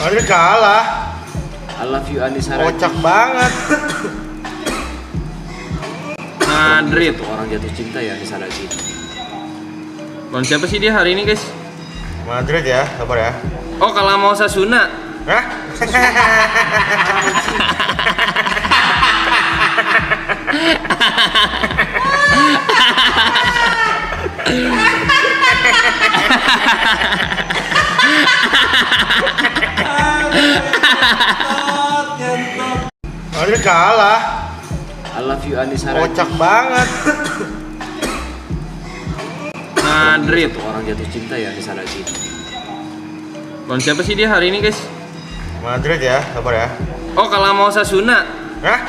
Madrid kalah. I love you Anissa Raggi. Kocak banget. Madrid. Orang jatuh cinta ya Anissa Raggi. Lawan siapa sih dia hari ini, guys? Madrid ya, sabar ya. Oh, kalah mau Sasuna. Hah? Madrid kalah. I love you Anissa Raggi. Kocak banget. Madrid. Orang jatuh cinta ya Anissa Raggi. Lawan siapa sih dia hari ini, guys? Madrid ya, sabar ya. Oh, kalah mau Sasuna. Hah?